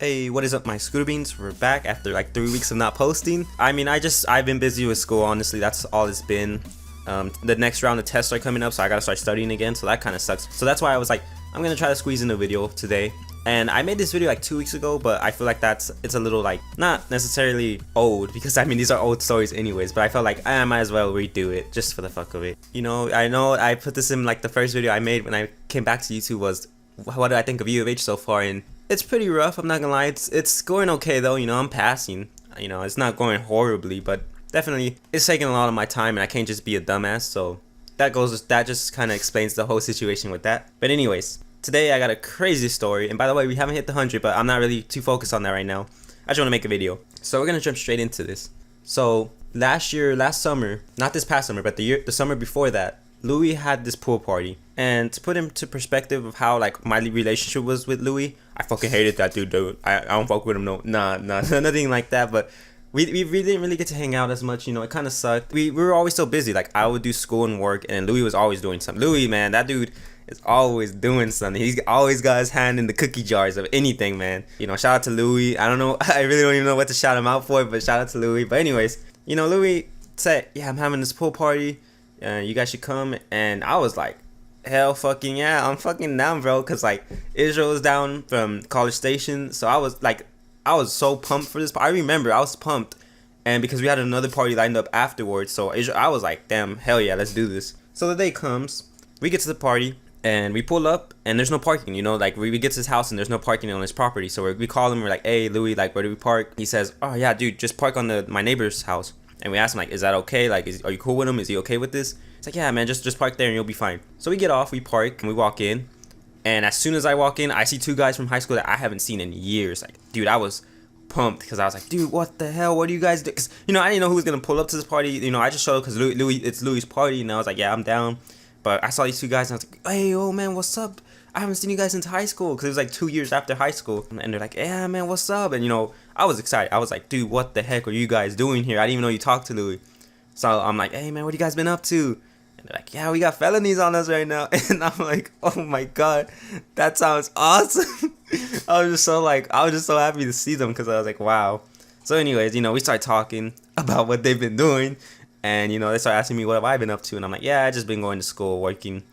Hey, what is up, my Scooter Beans? We're back after like 3 weeks of not posting. I mean, I've been busy with school, honestly. That's all it's been. The next round of tests are coming up, so I gotta start studying again, so that kind of sucks. So that's why I was like, I'm gonna try to squeeze in a video today. And I made this video like 2 weeks ago, but I feel like it's a little like, not necessarily old, because I mean, these are old stories anyways, but I felt like I might as well redo it, just for the fuck of it. You know I put this in like the first video I made when I came back to YouTube was, what do I think of U of H so far? And it's pretty rough, I'm not gonna lie. It's going okay though, you know, I'm passing. You know, it's not going horribly, but definitely it's taking a lot of my time and I can't just be a dumbass, so that just kind of explains the whole situation with that. But anyways, today I got a crazy story, and by the way, we haven't hit the 100, but I'm not really too focused on that right now. I just want to make a video. So we're gonna jump straight into this. So last summer, not this past summer, but the summer before that, Louis had this pool party. And to put into perspective of how like my relationship was with Louis, I fucking hated that dude. I don't fuck with him, no, nah, nothing like that. But we really didn't really get to hang out as much, you know. It kind of sucked. We were always so busy. Like I would do school and work, and Louis was always doing something. Louis, man, that dude is always doing something. He's always got his hand in the cookie jars of anything, man. You know, shout out to Louis. I don't know, I really don't even know what to shout him out for, but shout out to Louis. But anyways, you know, Louis said, yeah, I'm having this pool party. You guys should come. And I was like, hell fucking yeah, I'm fucking down, bro. Cause like Israel was down from College Station, so I was so pumped for this. I remember I was pumped, and because we had another party lined up afterwards, so I was like, damn, hell yeah, let's do this. So the day comes, we get to the party, and we pull up, and there's no parking. You know, like we get to his house, and there's no parking on his property. So we call him, we're like, hey Louis, like where do we park? He says, oh yeah, dude, just park on my neighbor's house. And we asked him like, is that okay? Like, are you cool with him? Is he okay with this? It's like, yeah, man, just park there and you'll be fine. So we get off, we park, and we walk in. And as soon as I walk in, I see two guys from high school that I haven't seen in years. Like, dude, I was pumped because I was like, dude, what the hell? What do you guys do? Because, you know, I didn't know who was going to pull up to this party. You know, I just showed up because it's Louis' party. And I was like, yeah, I'm down. But I saw these two guys and I was like, hey, oh, man, what's up? I haven't seen you guys since high school, because it was like 2 years after high school. And they're like, yeah, man, what's up? And, you know, I was excited. I was like, dude, what the heck are you guys doing here? I didn't even know you talked to Louis. So I'm like, hey, man, what you guys been up to? And they're like, yeah, we got felonies on us right now. And I'm like, oh my God, that sounds awesome. I was just so happy to see them, because I was like, wow. So anyways, you know, we start talking about what they've been doing. And, you know, they start asking me what have I been up to. And I'm like, yeah, I just been going to school, working,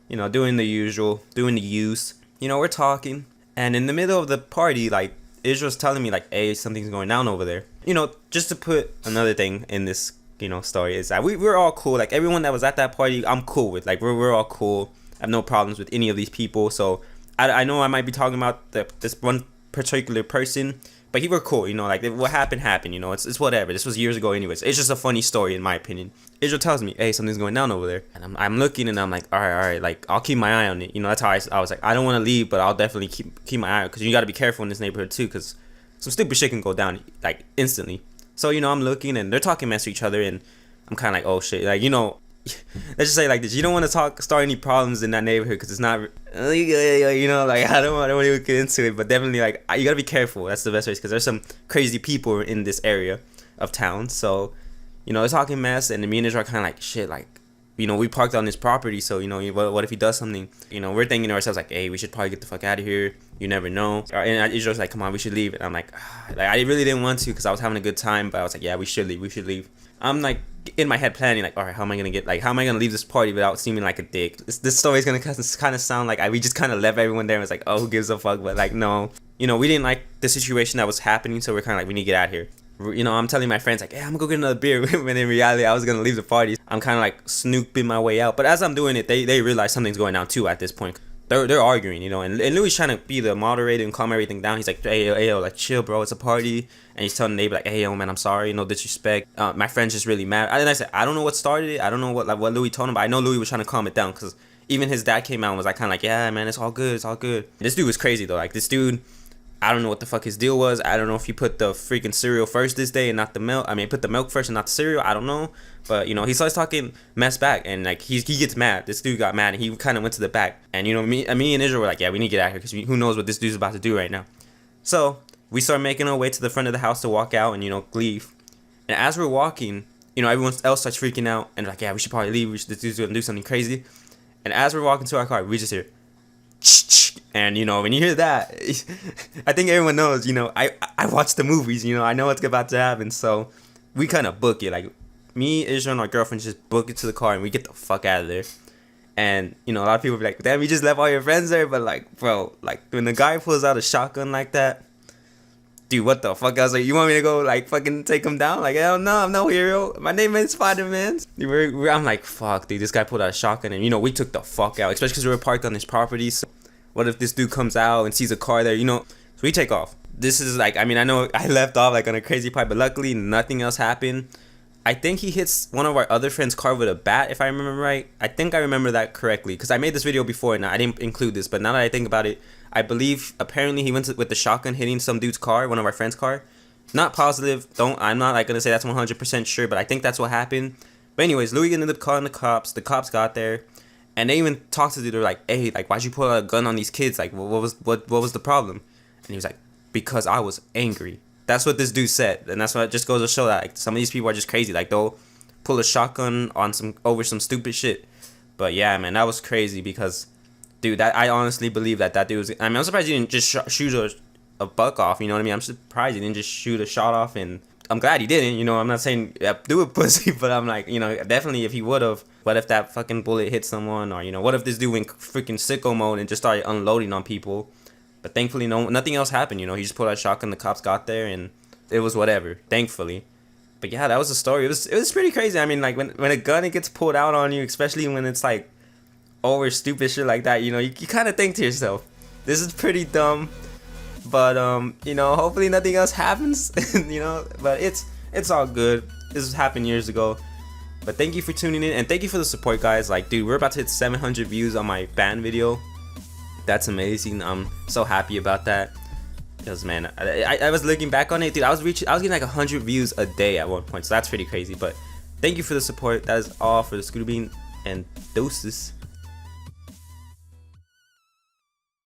you know, doing the usual, doing the use. You know, we're talking. And in the middle of the party, like, Israel's telling me, like, hey, something's going down over there. You know, just to put another thing in this, you know, story is that we're all cool. Like, everyone that was at that party, I'm cool with. Like, we're all cool. I have no problems with any of these people. So I know I might be talking about this one particular person, but he were cool. You know, like, what happened, you know. It's whatever. This was years ago anyways. It's just a funny story in my opinion. Israel tells me, hey, something's going down over there. And I'm looking and I'm like, all right, like, I'll keep my eye on it. You know, that's how I was like, I don't want to leave, but I'll definitely keep my eye on it, because you got to be careful in this neighborhood too, because some stupid shit can go down like instantly. So, you know, I'm looking and they're talking mess to each other, and I'm kind of like, oh shit, like, you know, let's just say like this, you don't want to start any problems in that neighborhood, because it's not, you know, like, I don't want to get into it, but definitely, like, you gotta be careful. That's the best way, because there's some crazy people in this area of town. So, you know, they're talking mess, and me and Israel are kind of like, shit, like, you know, we parked on this property, so, you know, what if he does something? You know, we're thinking to ourselves like, hey, we should probably get the fuck out of here. You never know. And Israel's like, come on, we should leave. And I'm like, I really didn't want to, because I was having a good time, but I was like, yeah, we should leave. I'm like in my head planning like, all right, how am I gonna leave this party without seeming like a dick? This story is gonna kind of sound like we just kind of left everyone there and was like, oh, who gives a fuck? But like, no, you know, we didn't like the situation that was happening, so we're kind of like, we need to get out of here. You know, I'm telling my friends like, hey, I'm gonna go get another beer, when in reality I was gonna leave the party. I'm kind of like snooping my way out, but as I'm doing it, they realize something's going down too. At this point, they're arguing, you know, and Louis trying to be the moderator and calm everything down. He's like, hey yo, like, chill, bro, it's a party. And he's telling the neighbor like, hey yo, man, I'm sorry, no disrespect. My friend's just really mad. And I said, I don't know what started it. I don't know what Louis told him, but I know Louis was trying to calm it down, because even his dad came out and was like, kind of like, yeah, man, it's all good. This dude was crazy though. Like, this dude, I don't know what the fuck his deal was. I don't know if he put the freaking cereal first this day and not the milk. I mean, put the milk first and not the cereal. I don't know. But, you know, he starts talking mess back, and like he gets mad. This dude got mad, and he kind of went to the back. And, you know, me and Israel were like, yeah, we need to get out of here, because who knows what this dude's about to do right now. So we start making our way to the front of the house to walk out and, you know, leave. And as we're walking, you know, everyone else starts freaking out and like, yeah, we should probably leave. This dude's gonna do something crazy. And as we're walking to our car, we just hear And you know, when you hear that, I think everyone knows. You know, I watch the movies. You know, I know what's about to happen. So we kind of book it. Like me, Israel, and our girlfriend just book it to the car, and we get the fuck out of there. And you know, a lot of people be like, "Damn, you just left all your friends there." But like, bro, like when the guy pulls out a shotgun like that, dude, what the fuck? I was like, you want me to go like fucking take him down? Like, hell no, I'm no hero. My name is Spider-Man. I'm like, fuck, dude, this guy pulled out a shotgun, and you know, we took the fuck out, especially because we were parked on his property. So what if this dude comes out and sees a car there? You know, so we take off. This is like, I mean, I know I left off like on a crazy part, but luckily nothing else happened. I think he hits one of our other friends' car with a bat, if I remember right. I think I remember that correctly, because I made this video before and I didn't include this, but now that I think about it, I believe apparently he went with the shotgun hitting some dude's car, one of our friends' car. Not positive, I'm not like gonna say that's 100% sure, but I think that's what happened. But anyways, Louis ended up calling the cops got there, and they even talked to the dude. They're like, hey, like, why'd you pull out a gun on these kids? Like, what was the problem? And he was like, because I was angry. That's what this dude said, and that's what it just goes to show that like some of these people are just crazy. Like they'll pull a shotgun on over some stupid shit. But yeah, man, that was crazy because, dude, that I honestly believe that dude was. I mean, I'm surprised he didn't just shoot a buck off. You know what I mean? I'm surprised he didn't just shoot a shot off, and I'm glad he didn't. You know, I'm not saying do it pussy, but I'm like, you know, definitely if he would have. What if that fucking bullet hit someone, or you know, what if this dude went freaking sicko mode and just started unloading on people? But thankfully, nothing else happened. You know, he just pulled out a shotgun. The cops got there, and it was whatever. Thankfully, but yeah, that was the story. It was pretty crazy. I mean, like when a gun it gets pulled out on you, especially when it's like over stupid shit like that. You know, you kind of think to yourself, this is pretty dumb. But you know, hopefully nothing else happens. You know, but it's all good. This happened years ago. But thank you for tuning in, and thank you for the support, guys. Like, dude, we're about to hit 700 views on my band video. That's amazing. I'm so happy about that. Because man, I was looking back on it, dude. I was getting like 100 views a day at one point, so that's pretty crazy. But thank you for the support. That is all for the Scooter Bean, and doses.